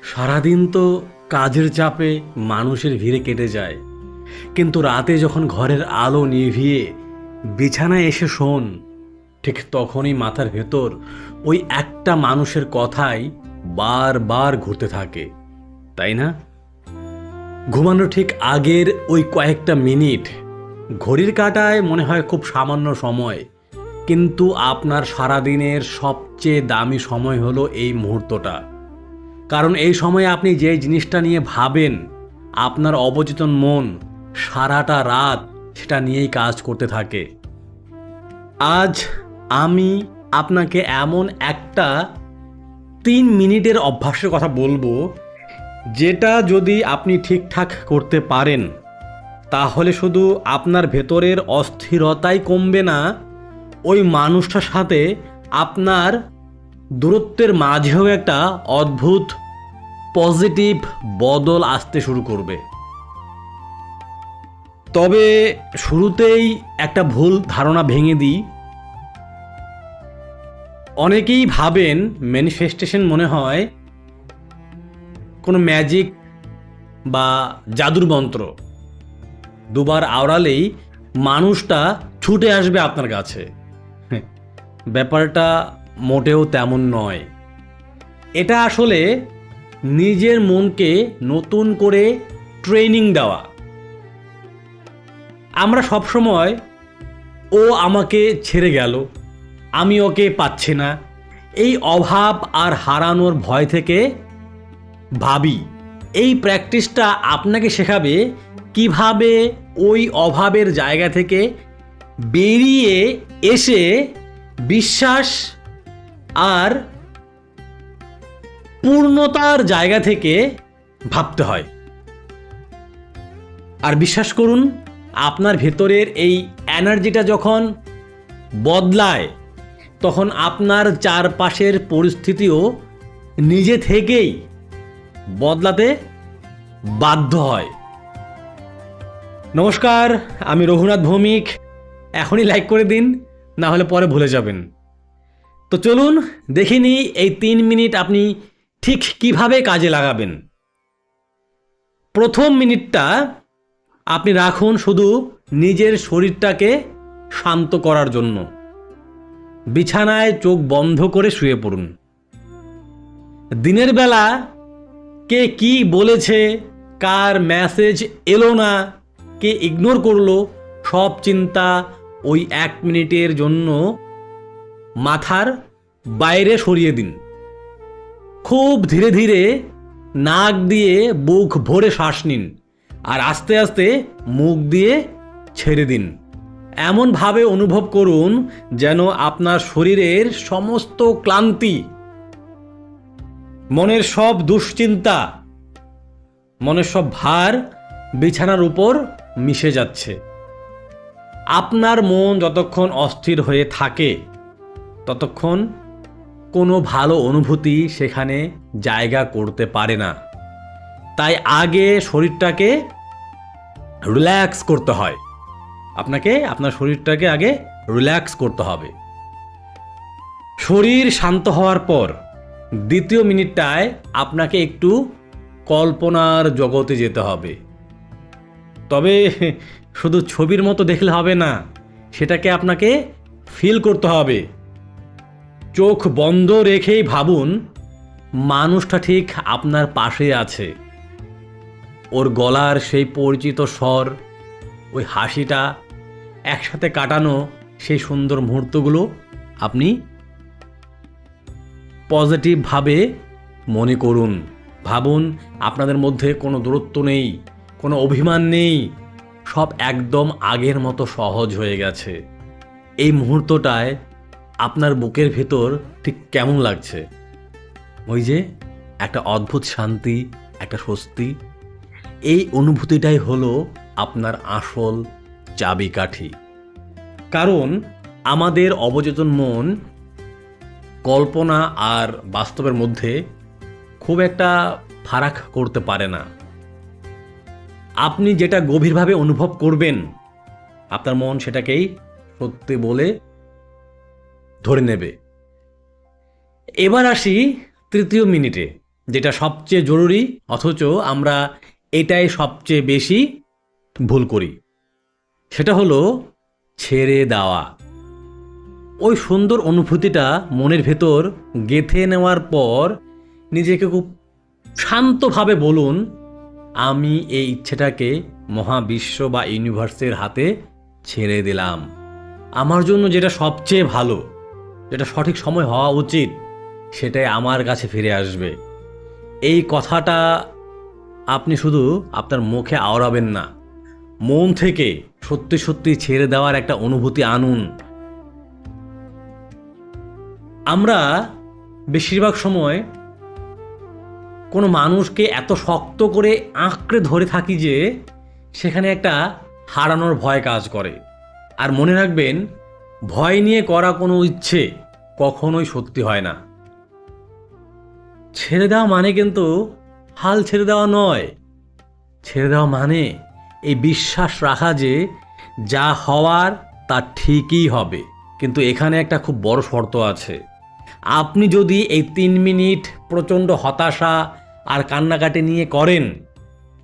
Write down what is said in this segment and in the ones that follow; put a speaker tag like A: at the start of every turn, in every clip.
A: সারাদিন তো কাজের চাপে মানুষের ভিড়ে কেটে যায়, কিন্তু রাতে যখন ঘরের আলো নিভিয়ে বিছানায় এসে শোন, ঠিক তখনই মাথার ভেতর ওই একটা মানুষের কথাই বারবার ঘুরতে থাকে, তাই না? ঘুমানোর ঠিক আগের ওই কয়েকটা মিনিট ঘড়ির কাঁটায় মনে হয় খুব সামান্য সময়, কিন্তু আপনার সারাদিনের সবচেয়ে দামি সময় হলো এই মুহূর্তটা। কারণ এই সময়ে আপনি যে জিনিসটা নিয়ে ভাবেন, আপনার অবচেতন মন সারাটা রাত সেটা নিয়েই কাজ করতে থাকে। আজ আমি আপনাকে এমন একটা 3 মিনিটের অভ্যাসের কথা বলবো, যেটা যদি আপনি ঠিকঠাক করতে পারেন, তাহলে শুধু আপনার ভেতরের অস্থিরতাই কমবে না, ওই মানুষটার সাথে আপনার দূরত্বের মাঝেও একটা অদ্ভুত পজিটিভ বদল আসতে শুরু করবে। তবে শুরুতেই একটা ভুল ধারণা ভেঙে দিই। অনেকেই ভাবেন ম্যানিফেস্টেশন মনে হয় কোনো ম্যাজিক বা জাদুর মন্ত্র, দুবার আওড়ালেই মানুষটা ছুটে আসবে আপনার কাছে। ব্যাপারটা মোটেও তেমন নয়। এটা আসলে নিজের মনকে নতুন করে ট্রেনিং দেওয়া। আমরা সবসময় ও আমাকে ছেড়ে গেল, আমি ওকে পাচ্ছি না, এই অভাব আর হারানোর ভয় থেকে ভাবি। এই প্র্যাকটিসটা আপনাকে শেখাবে কিভাবে ওই অভাবের জায়গা থেকে বেরিয়ে এসে বিশ্বাস আর পূর্ণতার জায়গা থেকে ভাবতে হয়। আর বিশ্বাস করুন, আপনার ভেতরের এই এনার্জিটা যখন বদলায়, তখন আপনার চারপাশের পরিস্থিতিও নিজে থেকেই বদলাতে বাধ্য হয়। নমস্কার, আমি রঘুনাথ ভৌমিক। এখনই লাইক করে দিন, না হলে পরে ভুলে যাবেন। তো চলুন দেখে নিই এই 3 মিনিট আপনি ঠিক কিভাবে কাজে লাগাবেন। প্রথম মিনিটটা আপনি রাখুন শুধু নিজের শরীরটাকে শান্ত করার জন্য। বিছানায় চোখ বন্ধ করে শুয়ে পড়ুন। দিনের বেলা কে কি বলেছে, কার মেসেজ এলো না, কে ইগনোর করলো, সব চিন্তা ওই 1 মিনিটের জন্য মাথার বাইরে সরিয়ে দিন। খুব ধীরে ধীরে নাক দিয়ে বুক ভরে শ্বাস নিন, আর আস্তে আস্তে মুখ দিয়ে ছেড়ে দিন। এমনভাবে অনুভব করুন যেন আপনার শরীরের সমস্ত ক্লান্তি, মনের সব দুশ্চিন্তা, মনের সব ভার বিছানার উপর মিশে যাচ্ছে। আপনার মন যতক্ষণ অস্থির হয়ে থাকে, ততক্ষণ কোনো ভালো অনুভূতি সেখানে জায়গা করতে পারে না। তাই আগে শরীরটাকে রিল্যাক্স করতে হয়। আপনাকে আপনার শরীরটাকে আগে রিল্যাক্স করতে হবে। শরীর শান্ত হওয়ার পর দ্বিতীয় মিনিটটায় আপনাকে একটু কল্পনার জগতে যেতে হবে। তবে শুধু ছবির মতো দেখলে হবে না, সেটাকে আপনাকে ফিল করতে হবে। চোখ বন্ধ রেখেই ভাবুন মানুষটা ঠিক আপনার পাশে আছে। ওর গলার সেই পরিচিত স্বর, ওই হাসিটা, একসাথে কাটানো সেই সুন্দর মুহূর্তগুলো আপনি পজিটিভভাবে মনে করুন। ভাবুন আপনাদের মধ্যে কোনো দূরত্ব নেই, কোনো অভিমান নেই, সব একদম আগের মতো সহজ হয়ে গেছে। এই মুহূর্তটায় আপনার বুকের ভেতর ঠিক কেমন লাগছে? ওই যে একটা অদ্ভুত শান্তি, একটা স্বস্তি। এই অনুভূতিটাই হলো আপনার আসল চাবিকাঠি। কারণ আমাদের অবচেতন মন কল্পনা আর বাস্তবের মধ্যে খুব একটা ফারাক করতে পারে না। আপনি যেটা গভীরভাবে অনুভব করবেন, আপনার মন সেটাকেই সত্যি বলে ধরে নেবে। এবার আসি তৃতীয় মিনিটে। যেটা সবচেয়ে জরুরি, অথচ আমরা এটাই সবচেয়ে বেশি ভুল করি। সেটা হলো ছেড়ে দেওয়া। ওই সুন্দর অনুভূতিটা মনের ভেতর গেঁথে নেওয়ার পর নিজেকে খুব শান্তভাবে বলুন, আমি এই ইচ্ছেটাকে মহাবিশ্ব বা ইউনিভার্সের হাতে ছেড়ে দিলাম। আমার জন্য যেটা সবচেয়ে ভালো, যেটা সঠিক সময় হওয়া উচিত, সেটাই আমার কাছে ফিরে আসবে। এই কথাটা আপনি শুধু আপনার মুখে আওড়াবেন না, মন থেকে সত্যি সত্যি ছেড়ে দেওয়ার একটা অনুভূতি আনুন। আমরা বেশিরভাগ সময় কোনো মানুষকে এত শক্ত করে আঁকড়ে ধরে থাকি যে সেখানে একটা হারানোর ভয় কাজ করে। আর মনে রাখবেন, ভয় নিয়ে করা কোনো ইচ্ছে কখনোই সত্যি হয় না। ছেড়ে দেওয়া মানে কিন্তু হাল ছেড়ে দেওয়া নয়। ছেড়ে দেওয়া মানে এই বিশ্বাস রাখা যে যা হওয়ার তা ঠিকই হবে। কিন্তু এখানে একটা খুব বড় শর্ত আছে। আপনি যদি এই 3 মিনিট প্রচণ্ড হতাশা আর কান্নাকাটি নিয়ে করেন,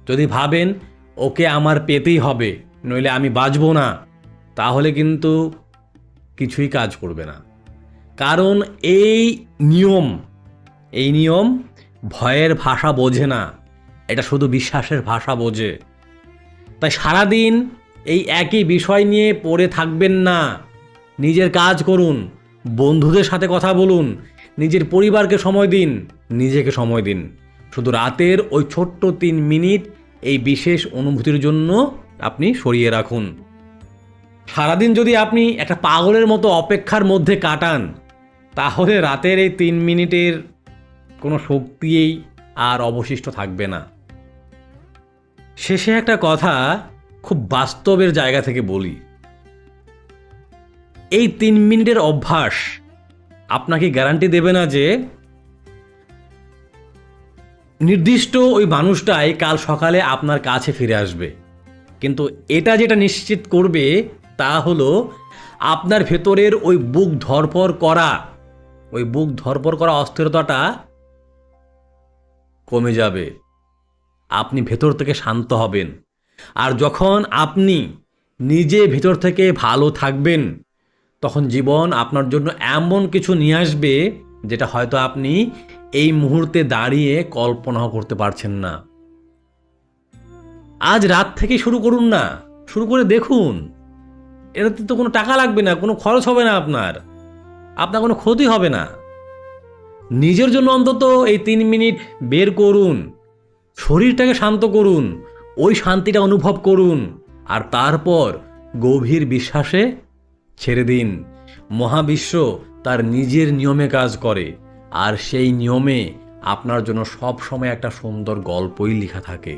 A: যদি ভাবেন ওকে আমার পেতেই হবে নইলে আমি বাঁচব না, তাহলে কিন্তু কিছুই কাজ করবে না। কারণ এই নিয়ম ভয়ের ভাষা বোঝে না, এটা শুধু বিশ্বাসের ভাষা বোঝে। তাই সারাদিন এই একই বিষয় নিয়ে পড়ে থাকবেন না। নিজের কাজ করুন, বন্ধুদের সাথে কথা বলুন, নিজের পরিবারকে সময় দিন, নিজেকে সময় দিন। শুধু রাতের ওই ছোট্ট 3 মিনিট এই বিশেষ অনুভূতির জন্য আপনি সরিয়ে রাখুন। সারাদিন যদি আপনি একটা পাগলের মতো অপেক্ষার মধ্যে কাটান, তাহলে রাতের এই 3 মিনিটের কোনো শক্তিই আর অবশিষ্ট থাকবে না। শেষে একটা কথা খুব বাস্তবের জায়গা থেকে বলি, এই 3 মিনিটের অভ্যাস আপনাকে গ্যারান্টি দেবে না যে নির্দিষ্ট ওই মানুষটাই কাল সকালে আপনার কাছে ফিরে আসবে। কিন্তু এটা যেটা নিশ্চিত করবে তা হলো আপনার ভেতরের ওই বুক ধরপড় করা অস্থিরতাটা কমে যাবে। আপনি ভেতর থেকে শান্ত হবেন। আর যখন আপনি নিজে ভেতর থেকে ভালো থাকবেন, তখন জীবন আপনার জন্য এমন কিছু নিয়ে আসবে যেটা হয়তো আপনি এই মুহূর্তে দাঁড়িয়ে কল্পনাও করতে পারছেন না। আজ রাত থেকে শুরু করুন না, শুরু করে দেখুন। এটাতে তো কোনো টাকা লাগবে না, কোনো খরচ হবে না, আপনার কোনো ক্ষতি হবে না। নিজের জন্য অন্তত এই 3 মিনিট বের করুন, শরীরটাকে শান্ত করুন, ওই শান্তিটা অনুভব করুন, আর তারপর গভীর বিশ্বাসে ছেড়ে দিন। মহাবিশ্ব তার নিজের নিয়মে কাজ করে, আর সেই নিয়মে আপনার জন্য সব সময় একটা সুন্দর গল্পই লেখা থাকে।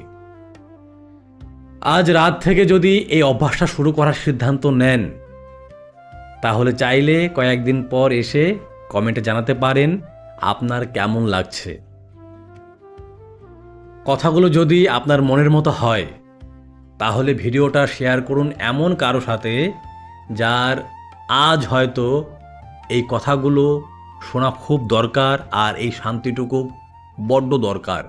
A: আজ রাত থেকে যদি এই অভ্যাসটা শুরু করার সিদ্ধান্ত নেন, তাহলে চাইলে কয়েকদিন পর এসে কমেন্টে জানাতে পারেন আপনার কেমন লাগছে। কথাগুলো যদি আপনার মনের মতো হয়, তাহলে ভিডিওটা শেয়ার করুন এমন কারো সাথে যার আজ হয়তো এই কথাগুলো শোনা খুব দরকার, আর এই শান্তিটুকু বড্ড দরকার।